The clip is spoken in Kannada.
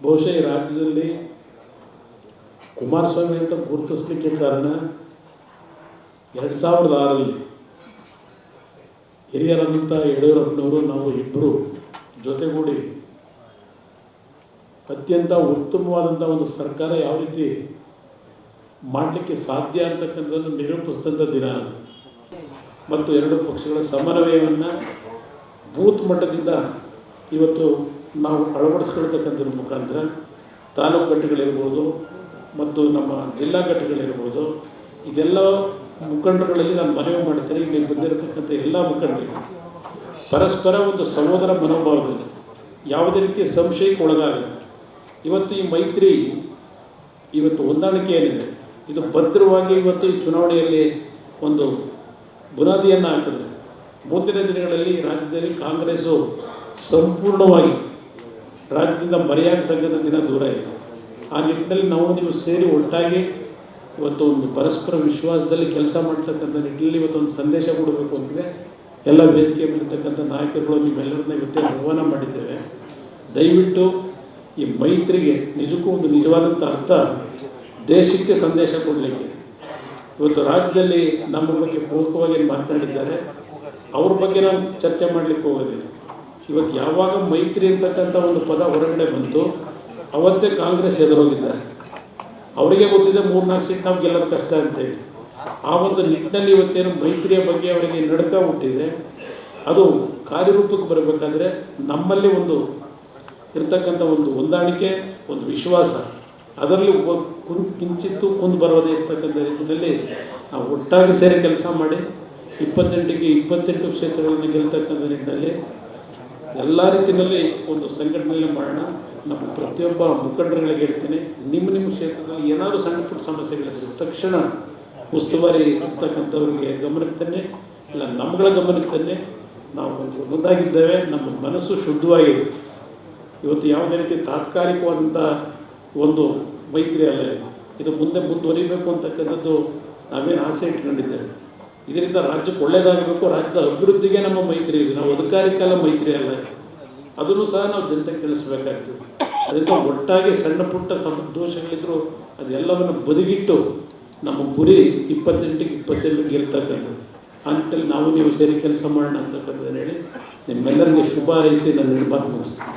ಬಹುಶಃ ಈ ರಾಜ್ಯದಲ್ಲಿ ಕುಮಾರಸ್ವಾಮಿ ಅಂತ ಗುರುತಿಸಲಿಕ್ಕೆ ಕಾರಣ 2006ರಲ್ಲಿ ಹಿರಿಯರಂಥ ಯಡಿಯೂರಪ್ಪನವರು ನಾವು ಇಬ್ಬರು ಜೊತೆಗೂಡಿ ಅತ್ಯಂತ ಉತ್ತಮವಾದಂಥ ಒಂದು ಸರ್ಕಾರ ಯಾವ ರೀತಿ ಮಾಡಲಿಕ್ಕೆ ಸಾಧ್ಯ ಅಂತಕ್ಕಂಥದ್ದನ್ನು ನಿರೂಪಿಸಿದಂಥ ದಿನ ಮತ್ತು ಎರಡು ಪಕ್ಷಗಳ ಸಮನ್ವಯವನ್ನು ಬೂತ್ ಮಟ್ಟದಿಂದ ಇವತ್ತು ನಾವು ಅಳವಡಿಸ್ಕೊಳ್ತಕ್ಕಂಥದ್ರ ಮುಖಾಂತರ ತಾಲೂಕು ಘಟ್ಟಗಳಿರ್ಬೋದು ಮತ್ತು ನಮ್ಮ ಜಿಲ್ಲಾ ಘಟ್ಟಗಳಿರ್ಬೋದು ಇದೆಲ್ಲ ಮುಖಂಡರುಗಳಲ್ಲಿ ನಾನು ಮನವಿ ಮಾಡ್ತೇನೆ. ಇಲ್ಲಿ ಬಂದಿರತಕ್ಕಂಥ ಎಲ್ಲ ಮುಖಂಡರಿಗೆ ಪರಸ್ಪರ ಒಂದು ಸಹೋದರ ಮನೋಭಾವದಲ್ಲಿ ಯಾವುದೇ ರೀತಿಯ ಸಂಶಯಕ್ಕೆ ಒಳಗಾಗಲ್ಲ. ಇವತ್ತು ಈ ಮೈತ್ರಿ ಇವತ್ತು ಹೊಂದಾಣಿಕೆ ಏನಿದೆ ಇದು ಭದ್ರವಾಗಿ ಇವತ್ತು ಈ ಚುನಾವಣೆಯಲ್ಲಿ ಒಂದು ಬುನಾದಿಯನ್ನು ಹಾಕಿದೆ. ಮುಂದಿನ ದಿನಗಳಲ್ಲಿ ರಾಜ್ಯದಲ್ಲಿ ಕಾಂಗ್ರೆಸ್ಸು ಸಂಪೂರ್ಣವಾಗಿ ರಾಜ್ಯದಿಂದ ಮರೆಯಾಗತಕ್ಕಂಥ ದಿನ ದೂರ ಇದೆ. ಆ ನಿಟ್ಟಿನಲ್ಲಿ ನಾವು ನೀವು ಸೇರಿ ಒಟ್ಟಾಗಿ ಇವತ್ತು ಒಂದು ಪರಸ್ಪರ ವಿಶ್ವಾಸದಲ್ಲಿ ಕೆಲಸ ಮಾಡ್ತಕ್ಕಂಥ ನಿಟ್ಟಿನಲ್ಲಿ ಇವತ್ತೊಂದು ಸಂದೇಶ ಕೊಡಬೇಕು ಅಂತಲೇ ಎಲ್ಲ ವೇದಿಕೆ ಮೇಲಿರ್ತಕ್ಕಂಥ ನಾಯಕರುಗಳು ನಿಮ್ಮೆಲ್ಲರನ್ನ ಇವತ್ತೇ ಆಹ್ವಾನ ಮಾಡಿದ್ದೇವೆ. ದಯವಿಟ್ಟು ಈ ಮೈತ್ರಿಗೆ ನಿಜಕ್ಕೂ ಒಂದು ನಿಜವಾದಂಥ ಅರ್ಥ ದೇಶಕ್ಕೆ ಸಂದೇಶ ಕೊಡಲಿಕ್ಕೆ ಇವತ್ತು ರಾಜ್ಯದಲ್ಲಿ ನಮ್ಮ ಬಗ್ಗೆ ಪೂರಕವಾಗಿ ಮಾತನಾಡಿದ್ದಾರೆ. ಅವ್ರ ಬಗ್ಗೆ ನಾವು ಚರ್ಚೆ ಮಾಡಲಿಕ್ಕೆ ಹೋಗೋದಿಲ್ಲ. ಇವತ್ತು ಯಾವಾಗ ಮೈತ್ರಿ ಅಂತಕ್ಕಂಥ ಒಂದು ಪದ ಹೊರಗಡೆ ಬಂತು ಅವತ್ತೇ ಕಾಂಗ್ರೆಸ್ ಎದುರೋಗಿದ್ದಾರೆ. ಅವರಿಗೆ ಗೊತ್ತಿದೆ 3-4 ಸೀಟ್ ನಾವು ಗೆಲ್ಲೋದು ಕಷ್ಟ ಅಂತೇಳಿ. ಆ ಒಂದು ನಿಟ್ಟಿನಲ್ಲಿ ಇವತ್ತೇನು ಮೈತ್ರಿಯ ಬಗ್ಗೆ ಅವರಿಗೆ ನಡುಕ ಹುಟ್ಟಿದೆ. ಅದು ಕಾರ್ಯರೂಪಕ್ಕೆ ಬರಬೇಕಾದ್ರೆ ನಮ್ಮಲ್ಲಿ ಒಂದು ಇರ್ತಕ್ಕಂಥ ಒಂದು ಹೊಂದಾಣಿಕೆ, ಒಂದು ವಿಶ್ವಾಸ, ಅದರಲ್ಲಿ ಕಿಂಚಿತ್ತು ಕುಂದು ಬರೋದೇ ಇರ್ತಕ್ಕಂಥ ರೀತಿಯಲ್ಲಿ ನಾವು ಒಟ್ಟಾಗಿ ಸೇರಿ ಕೆಲಸ ಮಾಡಿ 28ಕ್ಕೆ 28 ಕ್ಷೇತ್ರಗಳನ್ನು ಗೆಲ್ತಕ್ಕಂಥ ನಿಟ್ಟಿನಲ್ಲಿ ಎಲ್ಲ ರೀತಿಯಲ್ಲಿ ಒಂದು ಸಂಘಟನೆಯಲ್ಲಿ ಮಾಡೋಣ. ನಮ್ಮ ಪ್ರತಿಯೊಬ್ಬ ಮುಖಂಡರುಗಳಿಗೆ ಹೇಳ್ತೀನಿ, ನಿಮ್ಮ ಕ್ಷೇತ್ರದಲ್ಲಿ ಏನಾದರೂ ಸಣ್ಣ ಪುಟ್ಟ ಸಮಸ್ಯೆಗಳಿದ್ರೆ ತಕ್ಷಣ ಉಸ್ತುವಾರಿ ಇರ್ತಕ್ಕಂಥವ್ರಿಗೆ ಗಮನಕ್ಕೆ ತನ್ನಿ, ಇಲ್ಲ ನಮ್ಮಗಳ ಗಮನಕ್ಕೆ ತನ್ನಿ. ನಾವು ಮುಂದಾಗಿದ್ದೇವೆ, ನಮ್ಮ ಮನಸ್ಸು ಶುದ್ಧವಾಗಿದೆ. ಇವತ್ತು ಯಾವುದೇ ರೀತಿ ತಾತ್ಕಾಲಿಕವಾದಂಥ ಒಂದು ಮೈತ್ರಿ ಅಲ್ಲ, ಇದು ಮುಂದುವರಿಬೇಕು ಅಂತಕ್ಕಂಥದ್ದು ನಾವೇನು ಆಸೆ ಇಟ್ಕೊಂಡಿದ್ದೇವೆ. ಇದರಿಂದ ರಾಜ್ಯಕ್ಕೆ ಒಳ್ಳೆಯದಾಗಬೇಕು, ರಾಜ್ಯದ ಅಭಿವೃದ್ಧಿಗೆ ನಮ್ಮ ಮೈತ್ರಿ ಇದೆ. ನಾವು ಅಧಿಕಾರಕ್ಕೆಲ್ಲ ಮೈತ್ರಿ ಅಲ್ಲ, ಅದನ್ನು ಸಹ ನಾವು ಜನತೆಗೆ ತಿಳಿಸ್ಬೇಕಾಗ್ತದೆ. ಅದರಿಂದ ಒಟ್ಟಾಗಿ ಸಣ್ಣ ಪುಟ್ಟ ದೋಷಗಳಿದ್ದರೂ ಅದೆಲ್ಲವನ್ನು ಬದಿಗಿಟ್ಟು ನಮ್ಮ ಗುರಿ 28ಕ್ಕೆ 28 ಗೆಲ್ತಕ್ಕಂಥದ್ದು. ಆ ನಿಟ್ಟಲ್ಲಿ ನಾವು ನೀವು ಸೇರಿ ಕೆಲಸ ಮಾಡೋಣ ಅಂತಕ್ಕಂಥದ್ದನ್ನು ಹೇಳಿ ನಿಮ್ಮೆಲ್ಲರಿಗೆ ಶುಭ ಹಾರೈಸಿ ನಾನು ಮಾತು ಮುಗಿಸ್ತೀನಿ.